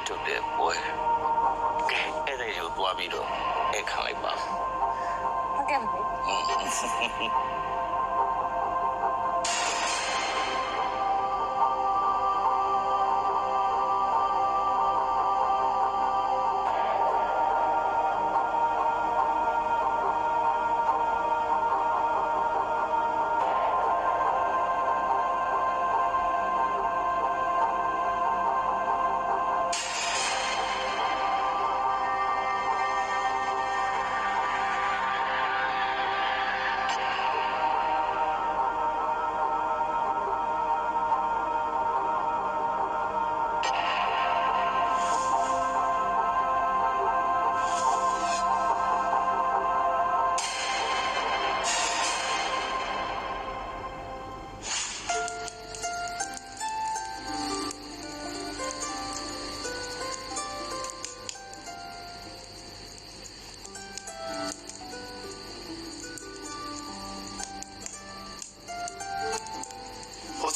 ထုတ်တဲ့ပွဲကဲအဲ့ဒါကိုတွားပြီးတော့အခန့်လိုက်ပါဟုတ်ကဲ့မေ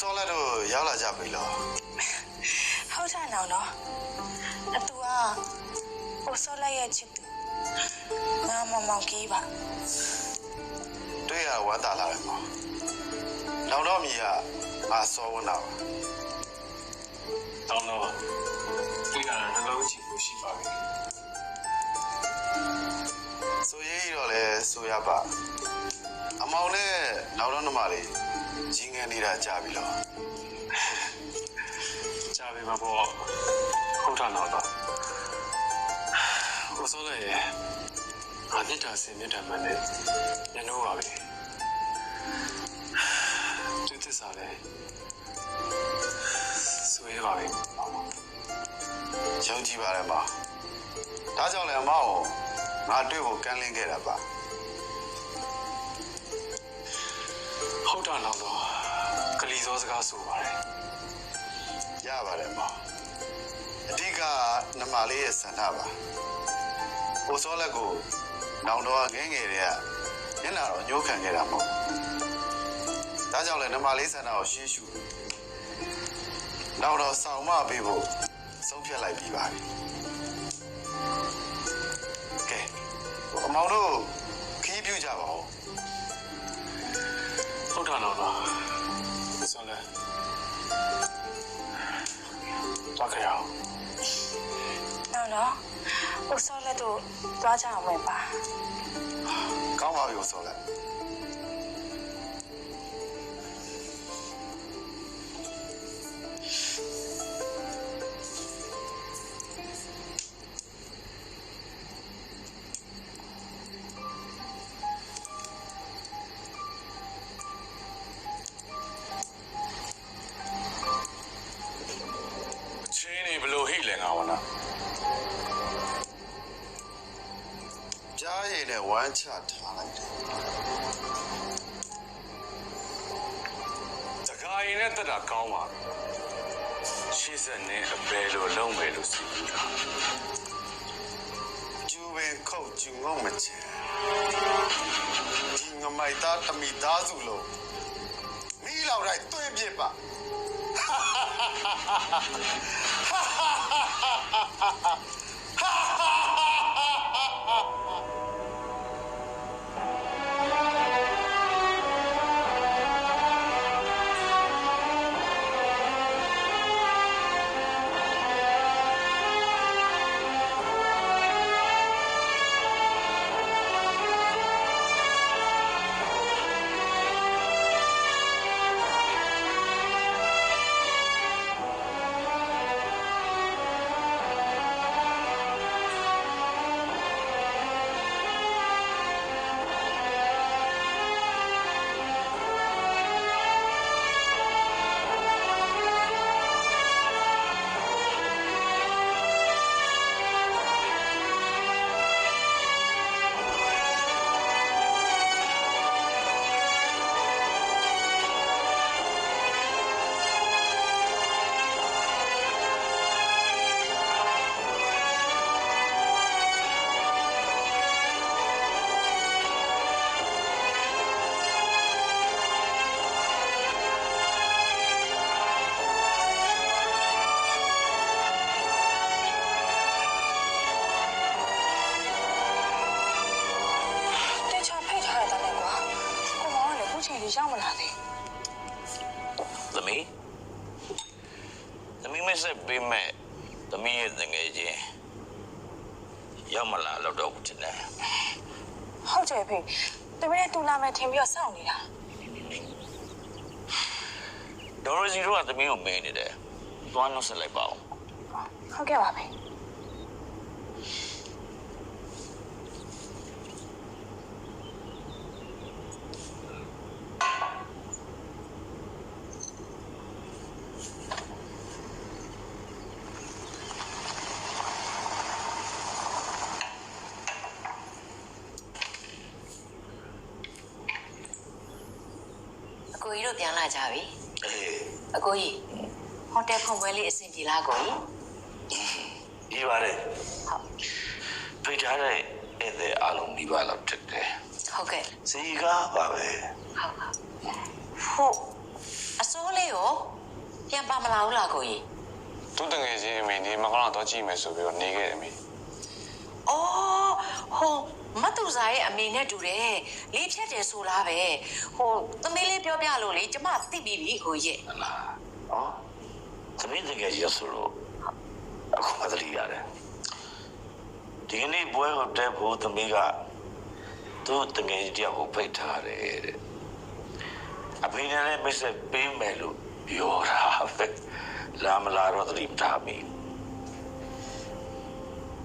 စောလက်တို့ရောက်လာကြပြီလားဟုတ်တယ်နော်အတူကကိုစောလက်ရဲ့ချစ်သူမမောင်ကြီးပါတွေ့ရဝမ်းသာလာတယ်မောင်လောင်တော့မြည်ကငါစောဝနာပါတောင်းတော့တွေ့ရတဲ့နှလုံးချီကိုရှိပါပြီဆိုရေးတော့လဲဆိုရပါအမောင်နဲ့နောက်တော့နှမလေးကြီးငယ်နေတာကြာပြီလားကြာပြီမှာပေါ့ဟုတ်တာတော့ကိုစောလည်းအမြင့်တာစင်မြင့်တာမှန်တယ်ညနိုးပါပြီသူသစ္စာလဲဆွေးပါပြီယုံကြည်ပါရဲ့မောင်ဒါကြောင့်လည်းအမောင်ငါတွေ့ဖို့ကမ်းလှမ်းခဲ့တာပါဟုတ်တာတော့ကလီစောစကားဆိုပါတယ်ရပါတယ်မောင်အဓိကနမလေးရဲ့ဆန္ဒပါကိုစောလက်ကိုနောင်တော့ငယ်ငယ်တွေကမျက်နှာတော့ညှိုးခံခဲ့တာမဟုတ်ဒါကြောင့်လည်းနမလေးဆန္ဒကိုရှေ့ရှုနောက်တော့ဆောင်မပေးဖို့ဆုံးဖြတ်လိုက်ပြီးပါပြီကဲအမောင်တို့ခီးပြူကြပါဦးဟုတ်တာတော့ဆိုလဲသွားကြရအောင်နော်ကိုစောလက်တို့သွားကြအောင်ပဲပါကောင်းပါပြီကိုစောလက်ဘလို့ဟိလဲငါဝနာကြားရည်နဲ့ဝမ်းချထားလိုက်တယ်တခါရင်နဲ့တက်တာကောင်းပါရှေ့ဆက်နဲ့အဘယ်လိုလုံးမယ်လို့ဆိုနေတာကျူပင်ခုတ်ကျူငုံမချင်ဒီငမိုက်သားတမိသားစုလုံးမိလောက်တိုင်းသွေးပြစ်ပါ ဆက်ပေးမဲ့သမီးရဲ့ငယ်ချင်းရောက်မလာတော့ဘူးတင်တယ် ဟုတ်တယ်ဖေတမီးနဲ့တူလာမယ်ထင်ပြီးတော့စောင့်နေတာ ဒေါ်ရစီတို့ကသမီးကိုမင်းနေတယ်သွားနှုတ်ဆက်လိုက်ပါဦး ဟုတ်ကဲ့ပါဖေ အကိုကြီးတို့ပြန်လာကြပြီ အေး အကိုကြီးဟိုတယ်ဖွင့်ပွဲလေးအဆင်ပြေလားကိုကြီး ဒီပါတယ်ဖိတ်ထားတဲ့ဧည့်သည်အလုံးဒီပါတော့တက်တယ် ဟုတ်ကဲ့ စီကားပါပဲ ဟုတ်အစိုးလေးရောပြန်ပါမလာဘူးလားကိုကြီး သူတငယ်ချင်းအမေနေမကောင်းတော့ကြည့်မယ်ဆိုပြီးတော့နေခဲ့တယ်အမေ အော်ဟိုမတူစားရဲ့အမေနဲ့တူတယ်လေးဖြတ်တယ်ဆိုလားပဲဟိုသမီးလေးပြောပြလို့လေကျမသိပြီးပြီကိုကြီး ဟလားဟောသမီးတကယ်ရဆိုလို့အခုမှသတိရတယ်ဒီကနေ့ပွဲကိုတက်ဖို့သမီးကသူ့တကယ်တယောက်ကိုဖိတ်ထားတယ်တဲ့အဖေနဲ့လည်းမစ္စပေးမယ်လို့ပြောတာပဲလာမလာတော့သတိထားပြီ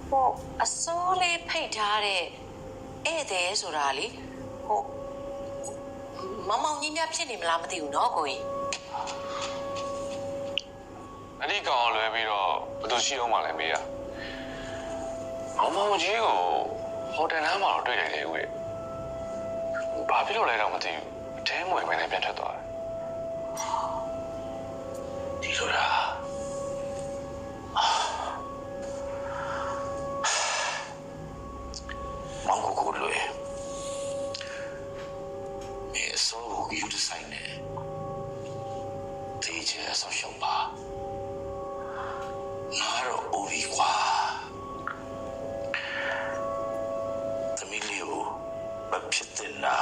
ဟိုအစိုးလေးဖိတ်ထားတဲ့ဧည့်သည်ဆိုတာလေဟိုမမောင်ကြီးများဖြစ်နေမလားမသိဘူးနော်ကိုကြီး အဲ့ဒီကောင်လွယ်ပြီးတော့ဘယ်သူရှိအောင်မလဲမေးရမောင်မောင်ကြီးကိုဟိုတယ်နားမှာတော့တွေ့တယ်လေဦးရဲ့ဘာဖြစ်လို့လဲတော့မသိဘူးအထဲမဝင်မနေပြန်ထွက်သွားတယ် ဒီလိုလားမောင်ကိုလွယ်မြေစောကိုယူဒဆိုင်နဲ့တေချာဆောက်ရှောက်ပါငါတော့အိုဒီကွာသမီးလေးကိုမဖြစ်တဲ့နာ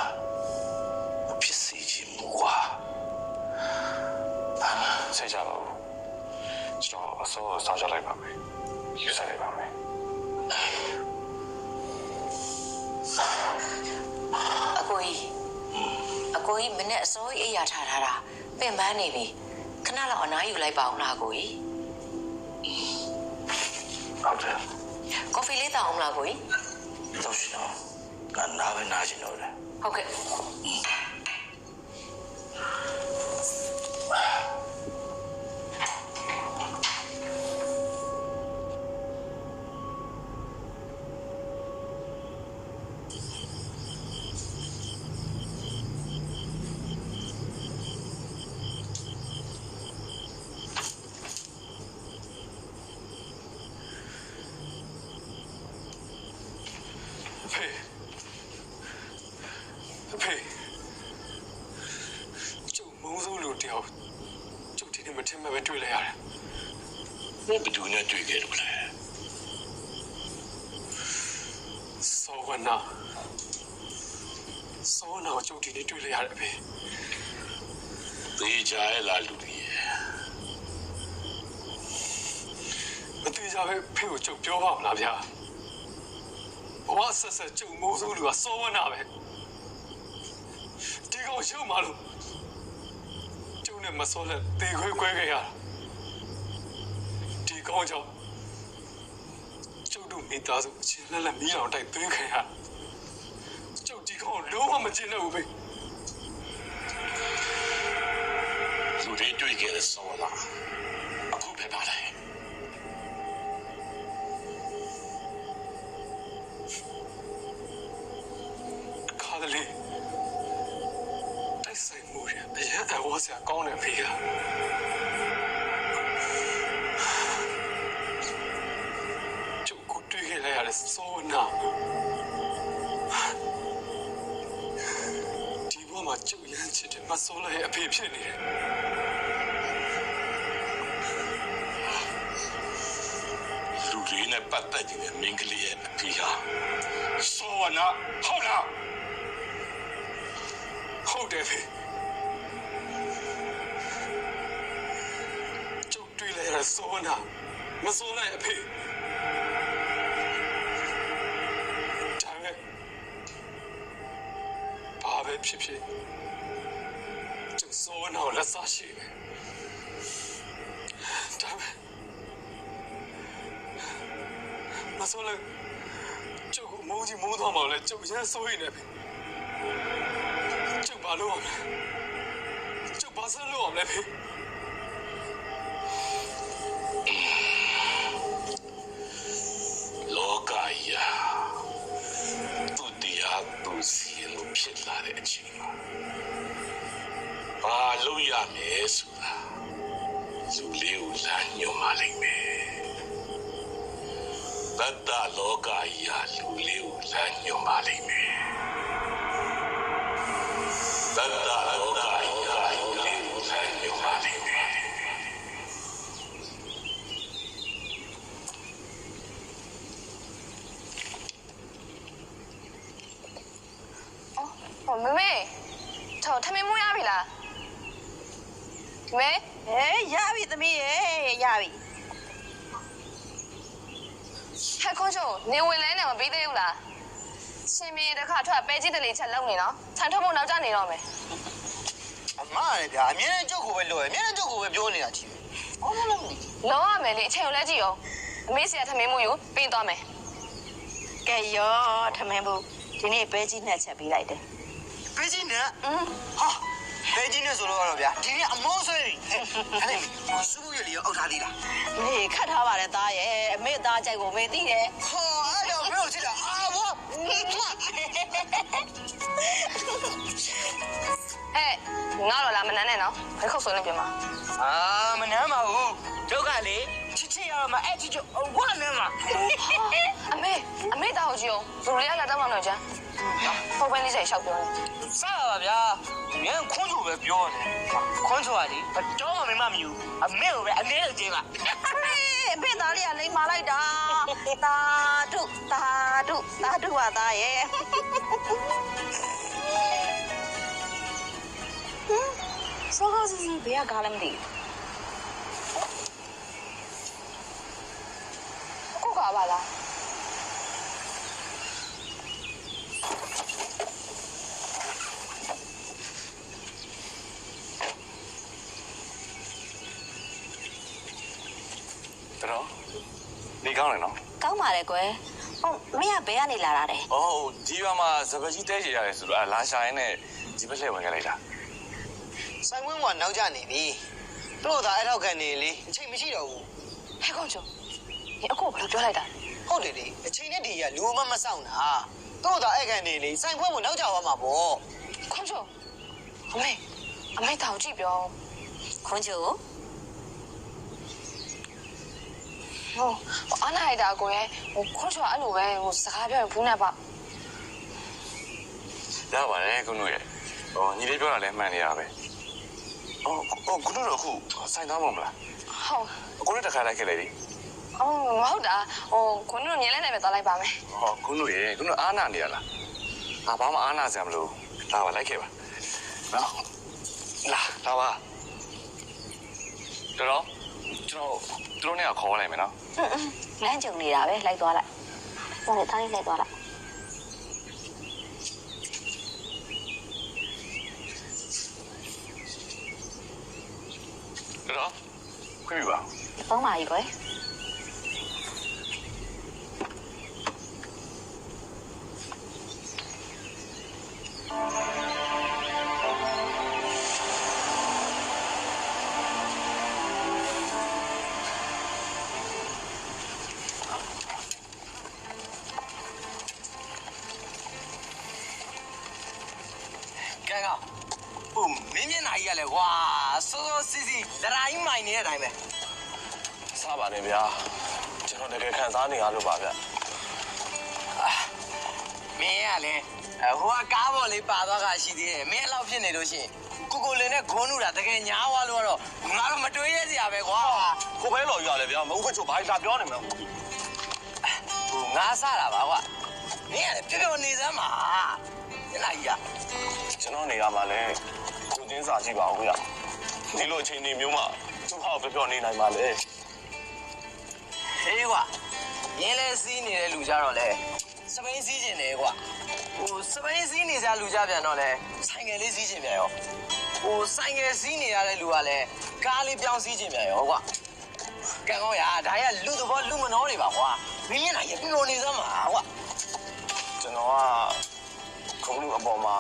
မဖြစ်စေချင်ဘူးကွာ စိတ်ကြပါဘူးကျွန်တော်အစိုးရစောင့်ကြလိုက်ပါမယ်ယူဆလိုက်ပါမယ် အကိုကြီးမနေ့အစိုးရအိယာထားတာပင်ပန်းနေပြီခဏလောက်အနားယူလိုက်ပါအောင်လားကိုကြီး ဟုတ်တယ် ကော်ဖီလေးတောင်းအောင်လားကိုကြီး တော့ရှင်တော့ငါနားပဲနားချင်တော့တယ် ဟုတ်ကဲ့ အဖေကျုပ်မုန်းစိုးလို့တယောက်ကျုပ်ဒီနေ့မထင်မှပဲတွေ့လိုက်ရတယ် ဘယ်သူနဲ့တွေ့ခဲ့လို့လဲ စောဝနာကိုကျုပ်ဒီနေ့တွေ့လိုက်ရတယ်အဖေ သေချာရဲ့လားလူကြီးရဲ့ မသေးကြပဲဖေကိုကျုပ်ပြောပါမလားဗျာဘဝဆက်ဆက်ကျုပ်မုန်းစိုးလို့ကစောဝနာပဲဒီကောင်ရှုံးမလို့ကျုပ်နဲ့မစောလက်တေခွဲခွဲခဲ့ရတာဒီကောင်ကြောင့်ကျုပ်တို့မိသားစုအချင်းလက်လက်မီးအောင်တိုက်သွင်းခဲ့ရကျုပ်ဒီကောင်လုံးဝမကျင်တော့ဘူးဖေ လူတွေတွေ့ခဲ့တဲ့စောလားအခုပဲပါလေ ခါတလေတိုက်ဆိုင်မှုရအရင်အဝါစရာကောင်းတယ်ဖေကကျုပ်ကိုတွေ့ခဲ့လိုက်ရတဲ့စောနာဒီဘဝမှာကျုပ်ရမ်းချစ်တယ်မစောလိုက်ရဲ့အဖေဖြစ်နေတယ် လူတွေနဲ့ပတ်သက်နေတဲ့မင်းကလေးရဲ့အဖေဟာစောနာဟုတ်လား ဟုတ်တယ်ဖေကျုပ်တွေ့လိုက်ရ ရတယ်စိုးနာမစိုးလိုက်အဖေဒါပဲဘာပဲဖြစ်ဖြစ်ကျုပ်စိုးနာကိုလက်စားရှိတယ်ဒါပဲမစိုးလိုက်ကျုပ်ကိုမိုးကြီးမိုးသွားမှလည်းကျုပ်ရမ်းစိုးနေပြီကျုပ်ဘာလို့အောင်လဲကျုပ်ဘာစလို့အောင်လဲဖေလောကယာသူတရားသူစီလို့ဖြစ်လာတဲ့အချိန်မှာဘာလို့ရမယ်ဆိုတာလူလေးကိုလမ်းညွှန်ပါလိမ့်မယ်တတ္တလောကယာလူလေးကိုလမ်းညွှန်ပါလိမ့်မယ်တတ္တလောကယာလူလေးကိုလမ်းညွှန်ပါလိမ့်မယ်မမေထော်ထမင်းမွေးရပြီလားမေရပြီသမီးရေရပြီဟဲ့ခွန်ချုံနေဝင်လဲနေမပြီးသေးဘူးလားရှင်မင်းတစ်ခါထွက်ပဲကြီးတလေချက်လုံးနေနော်ခြံထွက်ဖို့နောက်ကျနေတော့မယ်အမရဗျာအမြဲတမ်းကြုတ်ကိုပဲလို့ရအမြဲတမ်းကြုတ်ကိုပဲပြောနေတာချီပဲဘာလို့လဲလောရမယ်လေအချိန်ကိုလဲကြည့်အောင်အမေစီကထမင်းမွေးယူပြီးသွားမယ်ကဲရောထမင်းဘူးဒီနေ့ပဲကြီးနဲ့ချက်ပေးလိုက်တယ်ပဲကြီးနဲ့ဟာပဲကြီးနဲ့ဆိုတော့ဗျာဒီနေ့အမောဆွဲနေအဲ့ဒါစူးရလေးရောအောက်ထားသေးလားမေခတ်ထားပါတယ်သားရဲ့အမေသားကြိုက်ကိုမေသိတယ်ဟောအဲ့တော့ဘယ်လိုချစ်တာအာဘောဟဲ့ငါတော့လာမနန်းနဲ့နော်ဘယ်ခုတ်ဆွေးနေပြန်မှာမနန်းပါဘူးဒုက္ခလေချစ်ရမှာအဲ့ချစ်ဝါနဲ့မှာအမေတောက်ကြည့်အောင်လူလေးကလာတော့မှတော့ကြာဟိုဘက်လေးစိတ်လျှောက်ပြောနေစားပါဗျာငါခွန်းချိုပဲပြောနေခွန်းချိုကလေတော့မမမယူအမေကိုပဲအနေနဲ့ကျင်းပါအဖေသားလေးကလိမ်မာလိုက်တာတာတုပါသားရဲ့စောစောစီဘယ်ကကားလဲမသိကိုကပါလားတော့နေကောင်းတယ်နော်ကောင်းပါတယ်ကွယ်ဟုတ်မင်းကဘယ်ကနေလာတာလဲအော်ဒီရွာမှာစပကြီးတဲချရတယ်ဆိုတော့လာရှာရင်းနဲ့ဒီဘက်လှည့်ဝင်ခဲ့လိုက်တာဆိုင်ဝင်းကနောက်ကျနေပြီတို့သာအဲ့ထောက်ခံနေလေအချိန်မရှိတော့ဘူးဟဲ့ကောင်ကျော်ဒီအခုဘာလို့ပြောလိုက်တာဟုတ်တယ်လေအချိန်နဲ့ဒီကလူမစောင့်တာတို့သာအဲ့ခံနေလေဆိုင်ခွဲကိုနောက်ကျသွားမှာပေါ့ခွန်ကျော်အမေတောက်ကြည့်ပြောခွန်ကျော်အားနာရတာကိုရဲ့ခွန်ကျော်အဲ့လိုပဲစကားပြောရင်ဘူးနဲ့ပေါ့ရပါတယ်ကုနုရဲ့ညီလေးပြောတာလည်းမှန်နေရပဲကုနုတော့အခုဆိုင်သားမဟုတ်လားဟုတ်ကိုလည်းတစ်ခါလိုက်ခဲ့လေဒီမဟုတ်တာခွန်တို့ညလဲနေပဲသွားလိုက်ပါမယ်ကုနုရဲ့ကုနုအားနာနေရလားဘာမှအားနာစရာမလိုဒါပါလိုက်ခဲ့ပါနော်လာပါတော့ကျွန်တော်တို့နဲ့ခေါ်လိုက်မယ်နော်လမ်းကြုံနေတာပဲလိုက်သွားလိုက်ဟိုထားလိုက်သွားလိုက်တော့ခွင့်ပြုပါဖုန်းပါကြီးကွယ်မင်းမျက်နှာကြီးကလည်းဝါစိုးစိုးစီစီလရာကြီးမိုင်နေတဲ့အတိုင်းပဲစားပါနဲ့ဗျာကျွန်တော်တကယ်ခံစားနေရလို့ပါဗျမင်းကလည်းဟိုကကားပေါ်လေးပါသွားတာရှိသေးတယ်မင်းအဲ့လောက်ဖြစ်နေလို့ရှိရင်ကိုလင်းနဲ့ဂုံးနူတာတကယ်ညားသွားလို့တော့ငါတော့မတွေးရစရာပဲကွာကိုပဲလော်ကြီးရလေဗျာမဟုတ်ခွချိုဘာလာပြောနေမလဲငါစားတာပါကွာမင်းကလည်းပြောနေစမ်းပါမျက်နှာကြီးကကျွန်တော်နေရမှာလဲကိုချင်းစာကြည့်ပါဦးဗျာဒီလိုအချိန်နေမျိုးမှာသူ့ဟောက်ပြောနေနိုင်ပါလေ ဟေးကွာရင်းလဲစီးနေတဲ့လူကြတော့လေစပိန်စီးကျင်တယ်ကွာစပိန်စီးနေကြလူကြပြန်တော့လေဆိုင်ငယ်လေးစီးကျင်ပြန်ရောဆိုင်ငယ်စီးနေရတဲ့လူကလည်းကားလေးပြောင်းစီးကျင်ပြန်ရောကွာကံကောင်းရဒါရလူသဘောလူမနှောနေပါကွာမင်းမျက်နှာရပြလို့နေစမ်းပါကွာ ကျွန်တော်ကခုံလူအပေါ်မှာ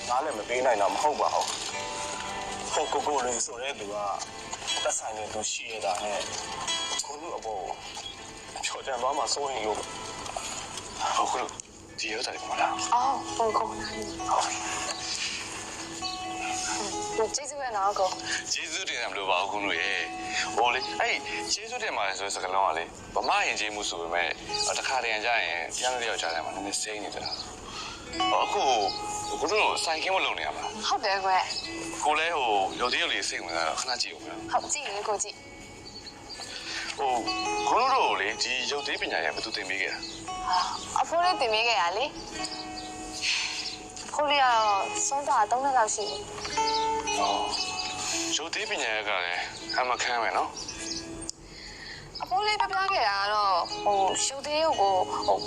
နားလည်းမပေးနိုင်တော့မဟုတ်ပါဘူးဟိုကိုလေးဆိုတဲ့သူကတက်ဆိုင်နေသူရှိရတာနဲ့ခုံလူအပေါ်ချော်ကြံသွားမှစိုးရင်လို့ဟုတ်ကဲ့ဒီရတဲ့ကောင်လား အော်ဟုတ်ကောကျေးဇူးပဲနော်ကို ကျေးဇူးတင်တယ်မလို့ပါဘူးခုလူရဲ့ဟိုလေအဲ့ကျေးဇူးတင်ပါတယ်ဆိုတဲ့စကားလုံးကလေဗမာယဉ်ကျေးမှုဆိုပေမဲ့တခါတည်းကြရင်ပြန်လို့ကြားတယ်မှာနည်းနည်းစိမ့်နေတယ်အခုကိုတို့စိုင်ခင်းမလုပ်နေရမှာ ဟုတ်တယ်ကွယ် ကိုလည်းဟိုရုပ်တရက်လေးစိတ်ဝင်လာတော့ခဏကြည့်ဦးမယ် ဟုတ်ကြည့်လေကိုကြည့် ဟိုကိုတို့လေဒီရုပ်သေးပညာရဲ့ဘယ်သူသင်ပေးခဲ့တာ အဖိုးလေးတင်ပေးခဲ့ရလေဖိုးလေးကတော့ဆုံးတာ3နှစ်လောက်ရှိပြီ ရုပ်သေးပညာရဲ့ကလည်းအမခမ်းမယ်နော် အဖိုးလေးပြပြခဲ့တာကတော့ရှုပ်သေးရုပ်ကို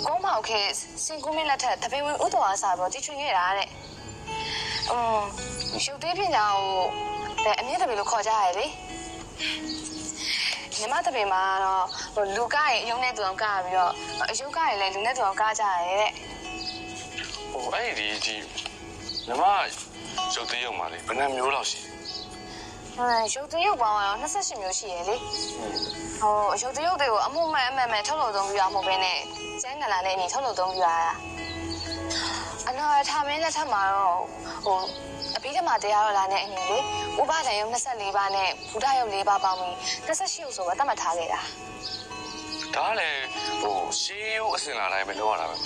ကုန်းမောက်ခဲစင်ကူးမင်းလက်ထက်တပင်ဝင်ဥတော်အားစားပြီးတီထွင်ခဲ့တာတဲ့ရှုပ်သေးပညာကိုအမြင့်တပင်လို့ခေါ်ကြရတယ်လေညီမတပင်မှာတော့လူကရဲ့အယုံနဲ့သူအောင်ကားပြီးတော့အယုတ်ကရဲ့လည်းလူနဲ့သူအောင်ကားကြရတယ်တဲ့ ဟိုအဲ့ဒီညီမရုပ်သေးရုပ်မှာလေဘယ်နှမျိုးလောက်ရှိ ရုပ်သေးရုပ်ပေါင်းကတော့28မျိုးရှိရလေရုပ်သေးရုပ်တွေကိုအမှုမှန်အမှန်မှန်ထုတ်လို့သုံးပြရမှာပဲနဲ့ကျန်းကလာနဲ့အမြင်ထုတ်လို့သုံးပြရတာအနော်ထားမင်းလက်ထက်မှာတော့အပြီးတမှာတရားတော်လာနဲ့အညီလေဥပဒံရုပ်24ပါးနဲ့ဘုဒ္ဓရုပ်4ပါးပေါင်းပြီး28ရုပ်ဆိုတော့တတ်မှတ်ထားခဲ့တာ ဒါလည်းဟိုရှေးရုပ်အစင်လာတိုင်းပဲလုပ်ရတာပဲ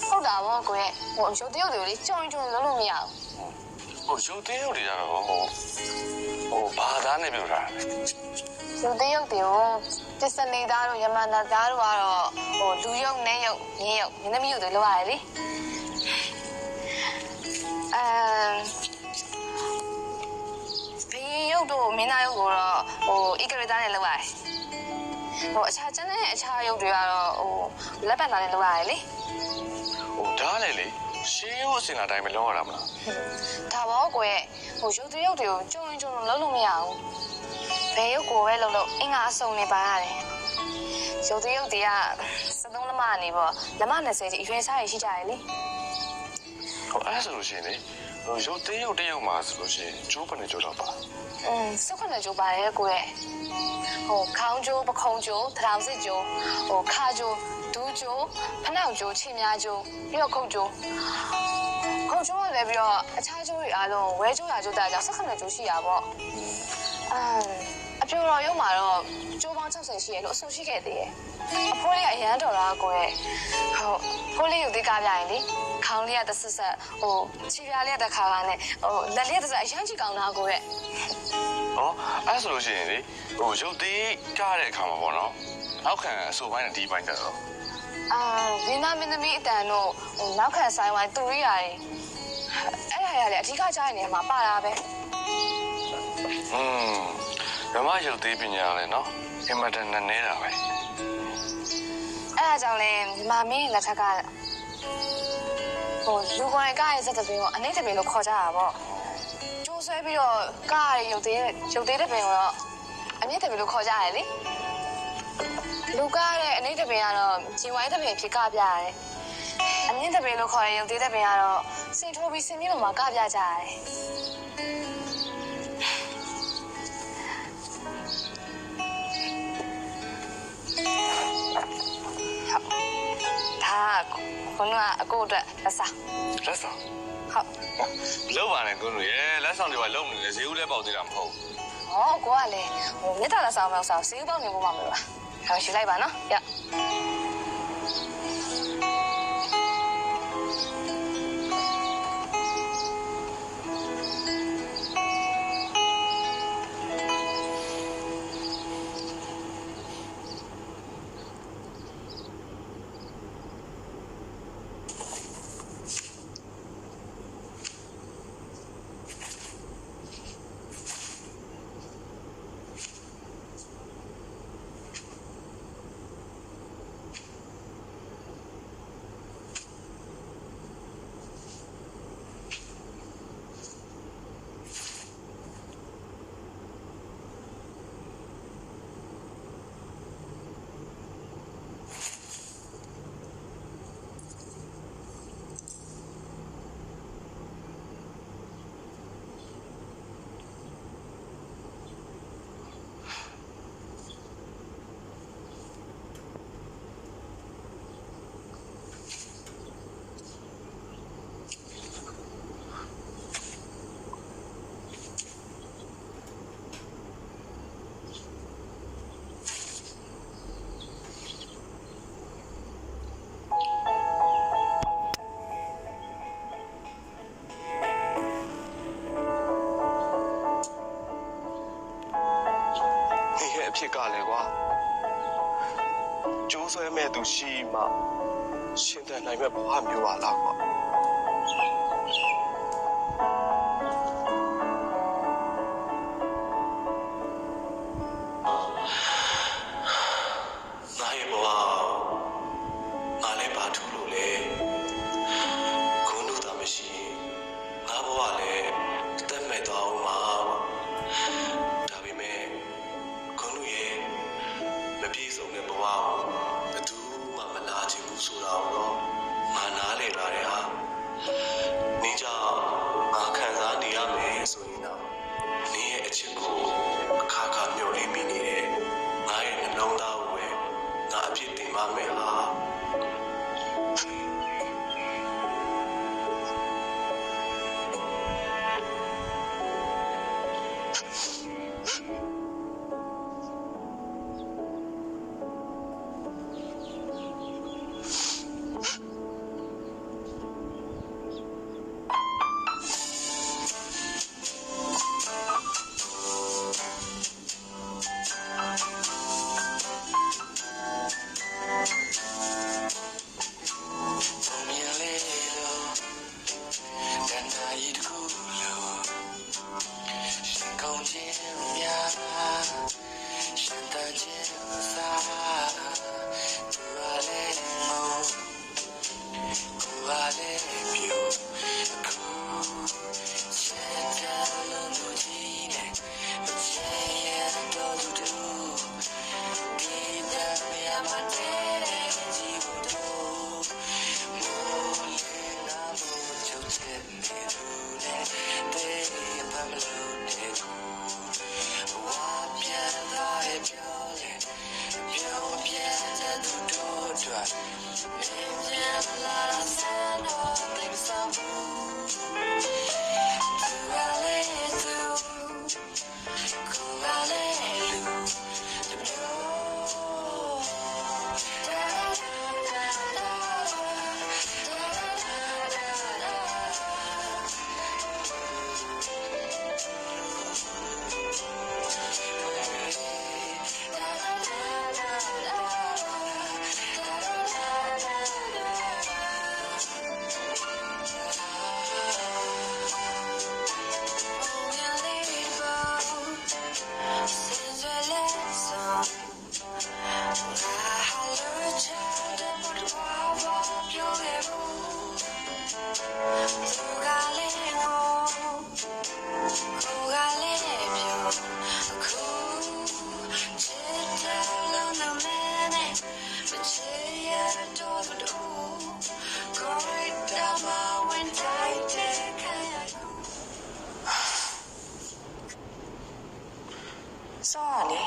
ဟုတ်တာပေါ့ကိုရဲ့ရုပ်သေးရုပ်တွေကိုလေကြုံလုံးလို့မရဘူး ဟိုရုပ်သေးရုပ်တွေကြတော့ဟိုဘာသာနဲ့ပြောတာလဲ ရုပ်သေးရုပ်တွေကိုပစ္စနေသားတို့ယမနာသားတို့ကတော့လူရုပ်နဲ့ရုပ်မြင်းရုပ်မြင်းသမီးရုပ်တွေလောက်ရတယ်လေဘင်းရုပ်တို့မင်းသားရုပ်ကိုတော့ဣကရတာနဲ့လောက်ရတယ်အခြားကျန်တဲ့အခြားရုပ်တွေကတော့လက်ပတ်သားနဲ့လောက်ရတယ်လေ ဟိုဒါလည်းလေရှေးရုပ်အစင်လာတိုင်းပဲလုပ်ရတာမလား ဒါပေါ့ကိုရဲ့ရုပ်သေးရုပ်တွေကိုကြုံလုံးလို့မရဘူးဘယ်ရုပ်ကိုပဲလုံးလို့အင်္ဂါအစုံနေပါရတယ်ရုပ်သေးရုပ်တွေက73လက်မနေပေါ့လက်မ20ကြီးအရွယ်စားရရှိကြတယ်လေ ဟိုအဲ့ဆိုလို့ရှိရင်လေဟိုရုပ်သေးရုပ်တရုပ်မှာဆိုလို့ရှိရင်ကျိုးပနဲ့ကျိုးတော့ပါ 18ကျိုးပါတယ်ကိုရဲ့ခေါင်းကျိုးပခုံးကျိုးထောင်စစ်ကျိုးခါကျိုးဒူးကျိုးဖနှောက်ကျိုးခြေများကျိုးပြီးတော့ခုတ်ကျိုးကလည်းပြီးတော့အခြားကျိုးတွေအားလုံးဝဲကျိုးရာကျိုးတာကြောင့်18ကျိုးရှိရပေါ့အပြိုတော်ရုံမှာတော့ကျိုးပေါင်း60ရှိရလို့အဆိုရှိခဲ့သေးတယ်အဖိုးလေးကအရန်တော်တာကိုရဲ့ဖိုးလေးယူသေးကားပြရင်လေခေါင်းလေးကတစ်ဆက်ခြေပြားလေးကတစ်ခါနဲ့လက်လေးကတစ်ဆက်အရန်ချီကောင်းတာကိုရဲ့ ဟောအဲ့ဆိုလို့ရှိရင်လေဟိုရုပ်သေးကတဲ့အခါမှာပေါ့နော်နောက်ခံအဆိုပိုင်းနဲ့ဒီပိုင်းကြတော့ မင်းသားမင်းသမီးအတန်တို့နောက်ခံဆိုင်ဝိုင်းတူရီရတယ်အဲ့ဒါရလေအဓိကကြားနေမှာပါတာပဲဓမ္မရုပ်သေးပညာလည်းနော်အင်မတန်နဲ့နေတာပဲ အဲ့ဒါကြောင့်လေမမင်းလက်ထက်ကလူကိုယ်ကရဲ့စက်တပင်ကိုအနိတပင်လို့ခေါ်ကြတာပေါ့ကျိုးဆွဲပြီးတော့ကားရရုပ်သေးတပင်ကိုတော့အမြင့်တပင်လို့ခေါ်ကြရတယ်လေလူကားရဲ့အနိတပင်ကတော့ဂျီဝိုင်းတပင်ဖြစ်ကပြရတယ်အမြင့်တပင်လို့ခေါ်ရရုပ်သေးတပင်ကတော့စင်ထိုးပြီးစင်မြင့်ပေါ်မှာကပြကြရတယ်ခုနကအကိုအတွက်လက်ဆောင် လက်ဆောင် ဟုတ် လုံးပါနဲ့ကိုတို့ရဲ့လက်ဆောင်တွေကလုံးနေတယ်ဈေးဦးလည်းပေါက်သေးတာမဟုတ် ဟောကိုကလည်းမြတ်တာလက်ဆောင်မလို့ဈေးပေါက်နေဖို့မှမလို့လားဒါရှိလိုက်ပါနော်ရ ကလည်းကွာကျိုးဆွဲမဲ့သူရှိမှရှင်သန်နိုင်မဲ့ဘဝမျိုးပါလားကွာစောရလေ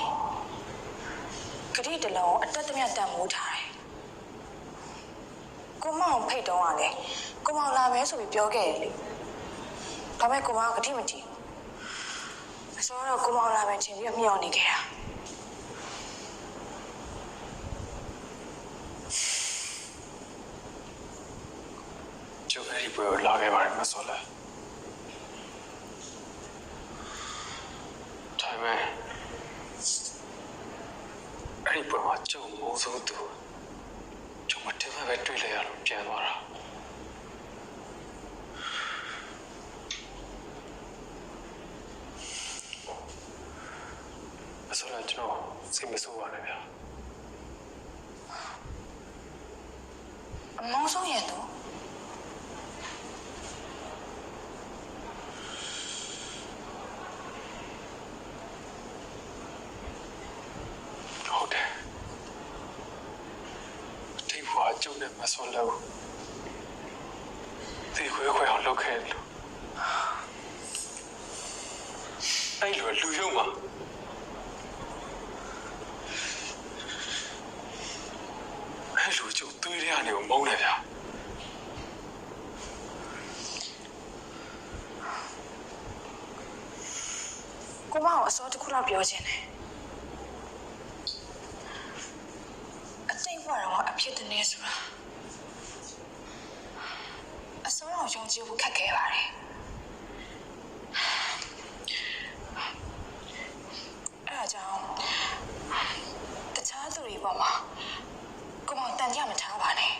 ဂရိတလုံးအတက်တမြတ်တန်မိုးထားတယ်ကိုမောင်ဖိတ်တော့ကလေကိုမောင်လာမယ်ဆိုပြီးပြောခဲ့တယ်လေဒါပေမဲ့ကိုမောင်ကဂရိမတည်အစောတော့ကိုမောင်လာမယ်ချင်းပြီးမျှော်နေခဲ့တာကျုပ်အဲ့ဒီပွဲကိုလာခဲ့ပါတယ်မစောလဲဒါပေမဲ့အဲ့ဒီပွဲမှာကျုပ်မိုးစိုးသူကျုပ်မတင်မဲ့ပဲတွေ့လိုက်ရလို့ပြန်သွားတာအစောလည်းကျွန်တော်စိတ်မဆိုးပါနဲ့ဗျာအမောင်ဆုံးရင်တော့ကျုံနဲ့မဆောလို့ဒီခွေအောင်လုပ်ခဲ့လို့အဲ့လိုလူယုံမှာအဲ့လိုကျုံသွေးရနေကိုမုန်းတယ်ဗျာကိုမအောင်အစောတစ်ခုလောက်ပြောချင်တယ်အဖြစ်တနေဆိုတာအစောတော်ယုံကြည်ဖို့ခက်ခဲပါတယ်အဲ့ဒါကြောင့် ဖေပေါ်မှာကိုမောင်တန်ကြမထားပါနဲ့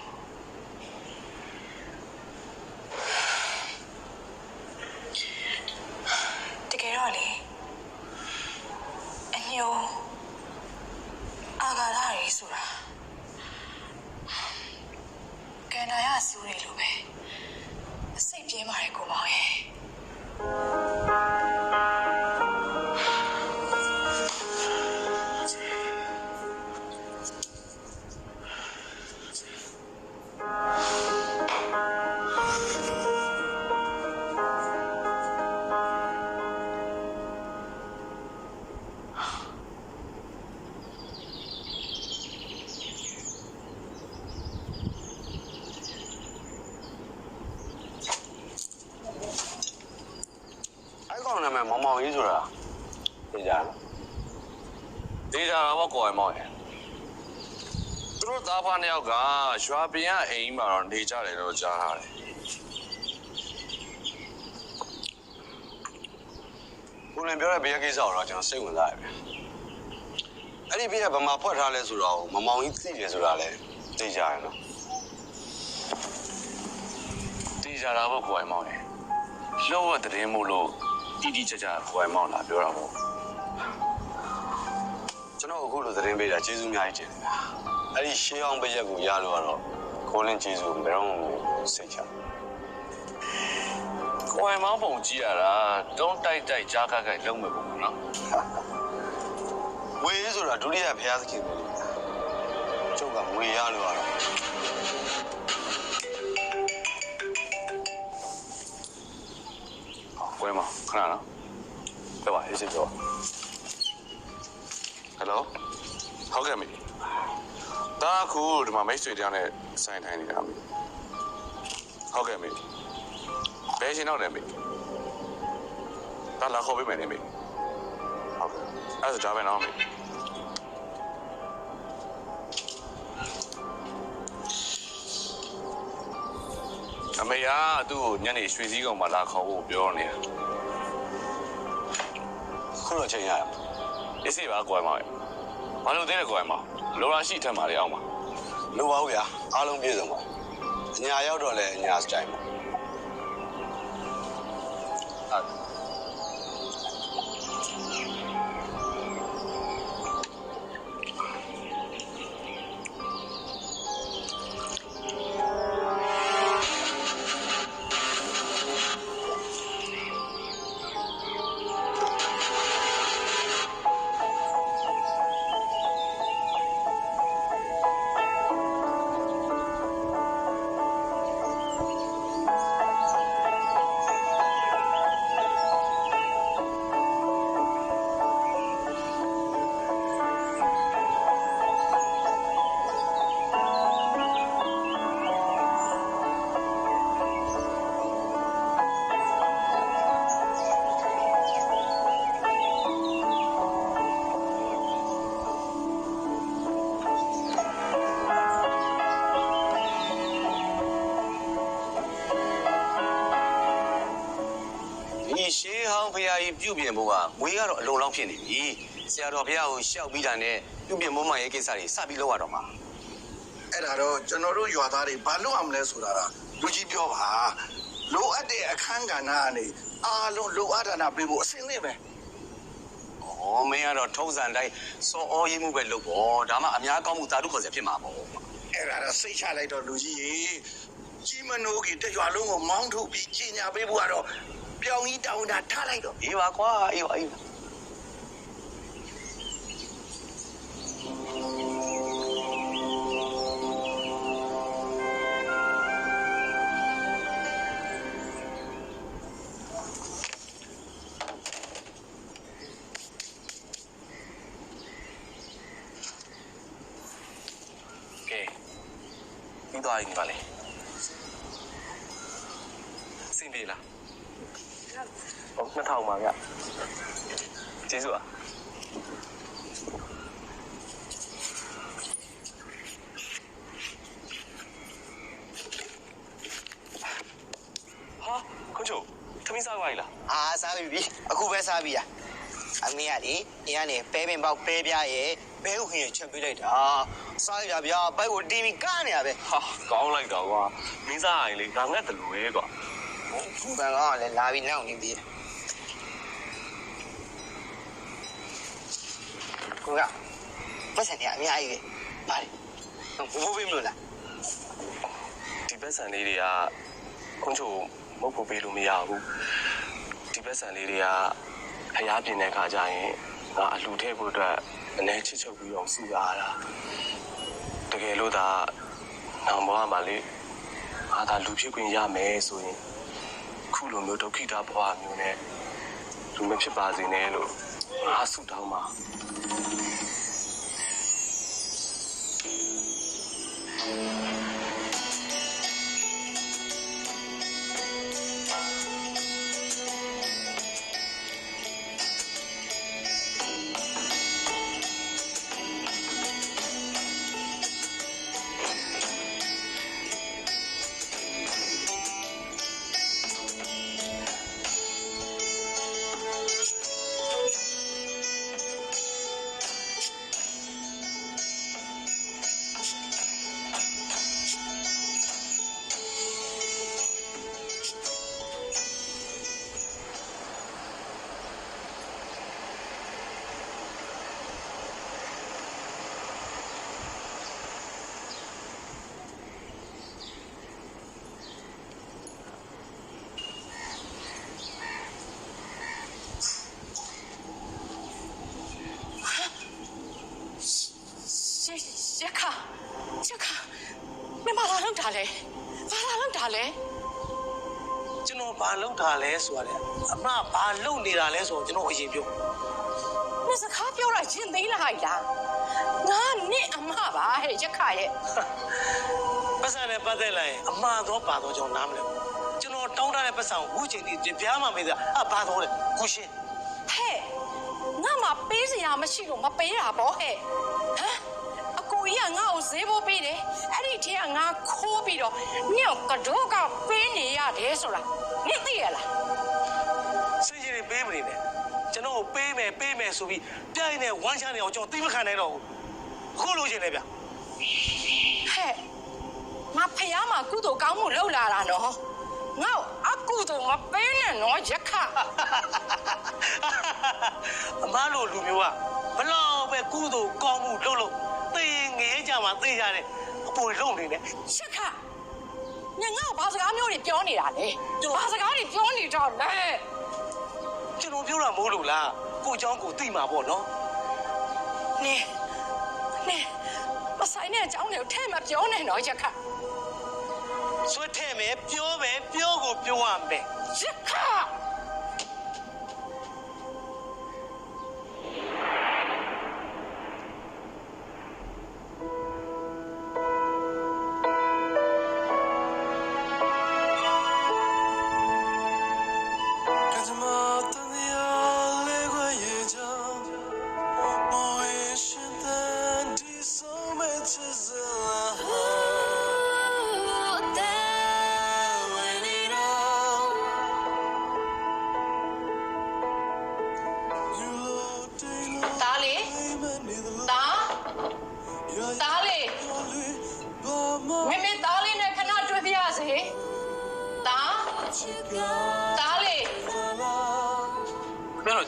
တကယ်တော့လေအညိုအာဂါရရီဆိုတာကန္နာရဆူရီလိုပဲစိတ်ပြင်းပါတယ်ကိုမောင်ရဲ့နာမည်မောင်မောင်ကြီးဆိုတာသိကြလားသိကြတာပေါ့ကိုယ်မောင်ရဲ့သူတို့သားဖားနှစ်ယောက်ကရွာပြင်ကအိမ်မှာတော့နေကြတယ်လို့ကြားထားတယ်ကိုလည်းပြောတဲ့ဘေးကိစ္စတော့ကျွန်တော်စိတ်ဝင်စားရပြီအဲ့ဒီဘေးကဗမာဖွက်ထားလဲဆိုတော့မမောင်ကြီးသိတယ်ဆိုတာလဲသိကြရနော်သိကြတာပေါ့ကိုယ်မောင်ရဲ့လှုပ်ရတဲ့မို့လို့တီတီကြကြကိုယ်မောင်လာပြောတာပေါ့ကျွန်တော်အခုလိုသတင်းပေးတာကျေးဇူးအများကြီးတင်တယ်အဲ့ဒီရှေးအောင်ပရက်ကိုရလို့ကတော့ကိုလင်းကျေးဇူးဘယ်တော့မှစိတ်ချကိုယ်မောင်ပုံကြည့်ရတာတုံးတိုက်တိုက်ကြားခက်ခက်လုံးမဲ့ပုံနော်ဝေးဆိုတာဒုတိယဘုရားသခင်ပဲကျုပ်ကငွေရလို့ကတော့ဝယ်မခဏနော်ပြောပါရေးစစ်ပြောဟယ်လိုဟုတ်ကဲ့မိဒါခုဒီမှာမိတ်ဆွေတယောက်နဲ့ဆိုင်ထိုင်နေတာမိဟုတ်ကဲ့မိဘယ်ချိန်တော့လဲမိဒါလာခေါ်ပေးမယ်နေမိဟုတ်ကဲ့အဲ့ဒါပဲနော်မိအမေကသူ့ကိုညနေရွှေစည်းကောင်မှာလာခေါ်ဖို့ပြောနေတာခုတော့ချိန်ရရအစ်စီပါကိုယ်မောင်ဘာလို့သေးလဲကိုယ်မောင်လိုရာရှိထက်မှာလေအောင်ပါလိုပါဘူးဗျာအားလုံးပြည့်စုံပါအညာရောက်တော့လဲအညာစတိုင်ပါရှေးဟောင်းဖရာကြီးပြုပြင်ဖို့ကငွေကတော့အလုံးလောက်ဖြစ်နေပြီဆရာတော်ဖရာကိုရှောက်ပြီးတာနဲ့ပြုပြင်မိုးမှန်ရဲ့ကိစ္စတွေစပြီးလုပ်ရတော့မှာအဲ့ဒါတော့ကျွန်တော်တို့ရွာသားတွေဘာလုပ်အောင်လဲဆိုတာကလူကြီးပြောပါလိုအပ်တဲ့အခန်းကဏ္ဍကနေအားလုံးလိုအပ်တာပေးဖို့အစင်းလေးပဲဩမင်းကတော့ထုံးစံတိုင်းစောအောရေးမှုပဲလုပ်ပေါ့ဒါမှအများကောင်းမှုသာဓုခေါ်စရာဖြစ်မှာပေါ့အဲ့ဒါတော့စိတ်ချလိုက်တော့လူကြီးရေကြီးမနိုးကြီးတရွာလုံးကိုမောင်းထုတ်ပြီးကြီးညာပေးဖို့ကတော့ပြောင်းကြီးတောင်းတာထားလိုက်တော့အေးပါကွာအေးပါအေးပြီးသွားပြီပါလေစင်ပြေလားဟုတ်2000ပါဗျကျေးဇူးပါဟာခွန်ချိုသမီးစားပါလားစားပြီအခုပဲစားပြီ အမေကလေဒီကနေပဲပင်ပေါက်ပဲပြားရဲ့ဘဲဥခင်ရဲ့ချက်ပေးလိုက်တာစားရဗျာဘိုက်ကိုတီးပြီးကားနေရပဲ ဟာကောင်းလိုက်တော့ကွာမင်းစားရင်လေငါငတ်တယ်လို့ပဲကွာ ဘန်ကလည်းလာပြီးနောက်နေပြီကိုကပတ်စံနေအများကြီးပဲပါလေဘိုးဘိမလို့လား ဒီဘက်ဆန်လေးတွေကခုံးချိုမဟုတ်ဖို့ပေးလို့မရဘူးဒီဘက်ဆန်လေးတွေကဖျားပြင်းတဲ့ခါကျရင်ငါအလှထည့်ဖို့အတွက်အနေချစ်ချုပ်ပြီးအောင်စုရတာတကယ်လို့ဒါနောင်ဘဝမှာလေငါသာလူဖြစ်ခွင့်ရမယ်ဆိုရင်ခုလိုမျိုးဒုက္ခိတဘဝမျိုးနဲ့လူမဖြစ်ပါစေနဲ့လို့ငါဆုတောင်းပါကျွန်တော်ဘာလုပ်တာလဲဆိုရတယ်အမဘာလုပ်နေတာလဲဆိုတော့ကျွန်တော်အရင်ပြော 你是卡表了，进没来呀？那你阿妈吧，嘿，这卡耶。 ပတ်စံနဲ့ပတ်သက်လိုက်အမှားတော့ပါတော့ကျွန်တော်နားမလဲဘူးကျွန်တော်တောင်းထားတဲ့ပတ်စံကိုအခုချိန်ထိပြားမှမေးတာဘာတော့လဲကိုရှင်း 嘿，我嘛背着呀，没去过，没背呀，包嘿。啊，阿姑爷我有谁不背的？哎，你天我可背了，你要个多个背你呀，这说了，你对了。 စိတ်ကြီးတွေပေးမနေနဲ့ကျွန်တော်ကိုပေးမယ်ဆိုပြီးပြိုင်နေဝမ်းချနေအောင်ကျွန်တော်သိမခံနိုင်တော့ဘူးခုလိုချင်တယ်ဗျ 嘿，我培养嘛骨头刚木漏啦啦喏，我阿骨头我背呢喏一卡。 အမားလိုလူမျိုးကဘလောက်ပဲကုသိုလ်ကောင်းမှုလုပ်လို့သိငဲကြမှာသိကြတယ်အပေါ်လုံးနေတယ် 一卡，你我把这个苗的标你啦嘞，把这个的标你着嘞。 ကျွန်တော်ပြောတာမဟုတ်လို့လားကိုเจ้าကိုသိမှာပေါ့နော် 你，我塞呢讲了太没标呢喏一卡， ဆွဲထဲ့မယ်ပြောပဲပြောကိုပြောရမယ် 一卡。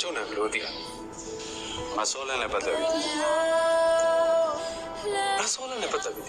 ကျုံနေဘလို့တည်မဆောလန်းလည်းပတ်သက်ပြီမဆောလန်းလည်းပတ်သက်ပြီ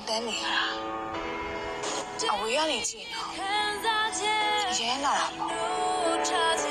တန်းနေရတာအဝေးကနေကြည့်တော့ရဲလာတာပေါ့